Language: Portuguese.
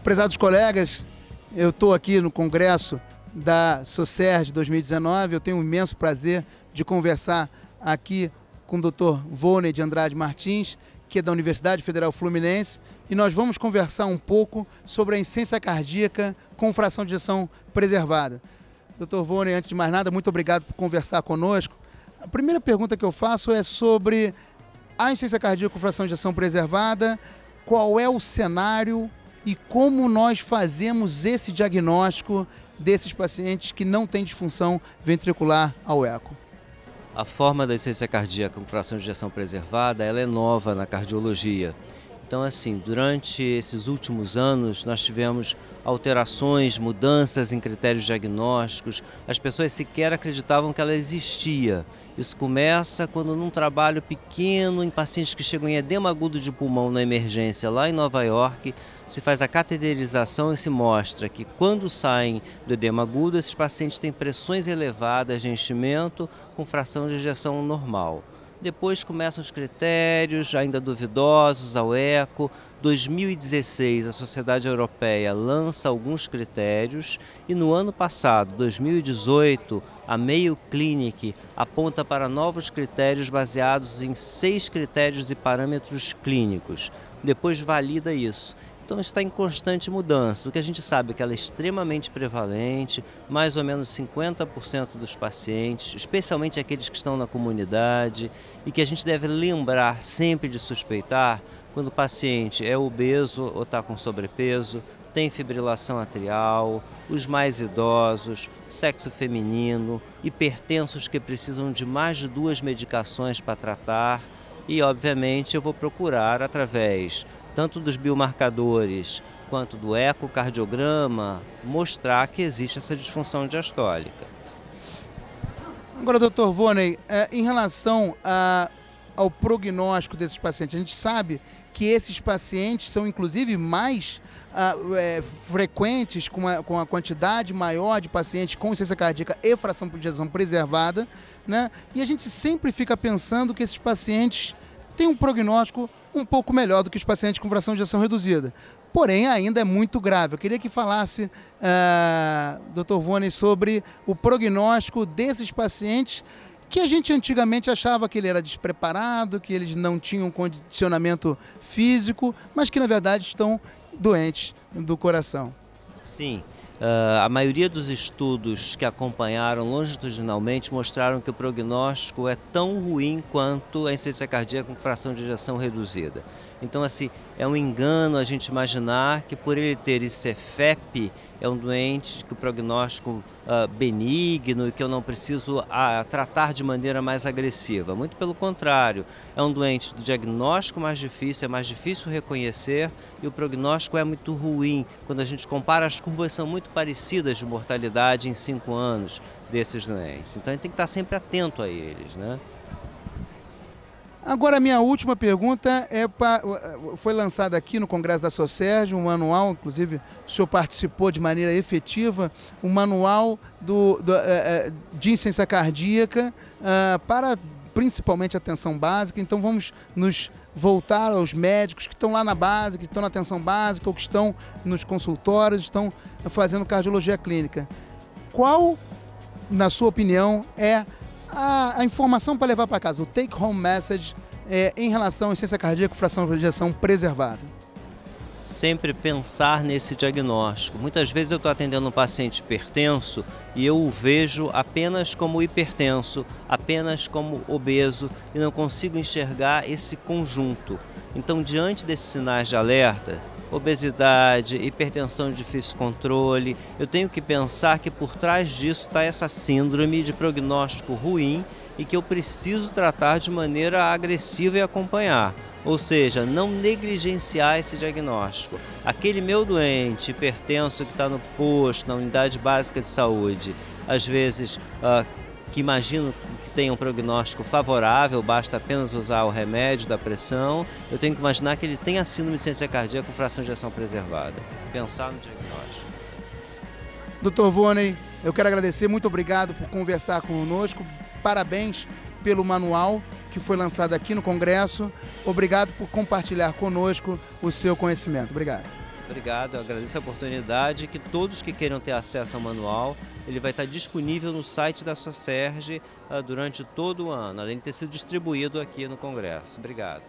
Prezados colegas, eu estou aqui no congresso da SOCERJ 2019, eu tenho um imenso prazer de conversar aqui com o Dr. Volney de Andrade Martins, que é da Universidade Federal Fluminense, e nós vamos conversar um pouco sobre a insuficiência cardíaca com fração de ejeção preservada. Dr. Volney, antes de mais nada, muito obrigado por conversar conosco. A primeira pergunta que eu faço é sobre a insuficiência cardíaca com fração de ejeção preservada, qual é o cenário e como nós fazemos esse diagnóstico desses pacientes que não têm disfunção ventricular ao eco. A forma da insuficiência cardíaca com fração de ejeção preservada, ela é nova na cardiologia. Então, assim, durante esses últimos anos, nós tivemos alterações, mudanças em critérios diagnósticos. As pessoas sequer acreditavam que ela existia. Isso começa quando, num trabalho pequeno, em pacientes que chegam em edema agudo de pulmão na emergência lá em Nova York, se faz a cateterização e se mostra que quando saem do edema agudo, esses pacientes têm pressões elevadas de enchimento com fração de ejeção normal. Depois começam os critérios, ainda duvidosos, ao eco. 2016, a Sociedade Europeia lança alguns critérios e no ano passado, 2018, a Mayo Clinic aponta para novos critérios baseados em 6 critérios e parâmetros clínicos. Depois valida isso. Então está em constante mudança. O que a gente sabe é que ela é extremamente prevalente, mais ou menos 50% dos pacientes, especialmente aqueles que estão na comunidade, e que a gente deve lembrar sempre de suspeitar quando o paciente é obeso ou está com sobrepeso, tem fibrilação atrial, os mais idosos, sexo feminino, hipertensos que precisam de mais de 2 medicações para tratar, e obviamente eu vou procurar através tanto dos biomarcadores quanto do ecocardiograma, mostrar que existe essa disfunção diastólica. Agora, Dr. Volney, em relação ao prognóstico desses pacientes, a gente sabe que esses pacientes são inclusive mais frequentes, com a quantidade maior de pacientes com insuficiência cardíaca e fração de ejeção preservada, né? E a gente sempre fica pensando que esses pacientes têm um prognóstico um pouco melhor do que os pacientes com fração de ejeção reduzida. Porém, ainda é muito grave. Eu queria que falasse, Dr. Volney, sobre o prognóstico desses pacientes que a gente antigamente achava que ele era despreparado, que eles não tinham condicionamento físico, mas que na verdade estão doentes do coração. Sim. A maioria dos estudos que acompanharam longitudinalmente mostraram que o prognóstico é tão ruim quanto a insuficiência cardíaca com fração de ejeção reduzida. Então, assim, é um engano a gente imaginar que por ele ter ICFEP é um doente que o prognóstico benigno e que eu não preciso tratar de maneira mais agressiva. Muito pelo contrário, é um doente do diagnóstico mais difícil, é mais difícil reconhecer e o prognóstico é muito ruim. Quando a gente compara, as curvas são muito parecidas de mortalidade em 5 anos desses doentes. Então a gente tem que estar sempre atento a eles, né? Agora, a minha última pergunta foi lançada aqui no Congresso da SOCERJ, um manual, inclusive o senhor participou de maneira efetiva, um manual de insuficiência cardíaca para principalmente atenção básica. Então vamos nos voltar aos médicos que estão lá na base, que estão na atenção básica ou que estão nos consultórios, estão fazendo cardiologia clínica. Qual, na sua opinião, é a informação para levar para casa, o take-home message em relação à insuficiência cardíaca com fração de ejeção preservada? Sempre pensar nesse diagnóstico. Muitas vezes eu estou atendendo um paciente hipertenso e eu o vejo apenas como hipertenso, apenas como obeso e não consigo enxergar esse conjunto. Então, diante desses sinais de alerta, obesidade, hipertensão de difícil controle, eu tenho que pensar que por trás disso está essa síndrome de prognóstico ruim e que eu preciso tratar de maneira agressiva e acompanhar. Ou seja, não negligenciar esse diagnóstico. Aquele meu doente hipertenso que está no posto, na unidade básica de saúde, às vezes que imagino que tenha um prognóstico favorável, basta apenas usar o remédio da pressão, eu tenho que imaginar que ele tem a síndrome de insuficiência cardíaca com fração de ejeção preservada. Pensar no diagnóstico. Dr. Volney, eu quero agradecer, muito obrigado por conversar conosco, parabéns pelo manual que foi lançado aqui no Congresso, obrigado por compartilhar conosco o seu conhecimento. Obrigado. Obrigado, eu agradeço a oportunidade, que todos que queiram ter acesso ao manual, ele vai estar disponível no site da Socerj durante todo o ano, além de ter sido distribuído aqui no Congresso. Obrigado.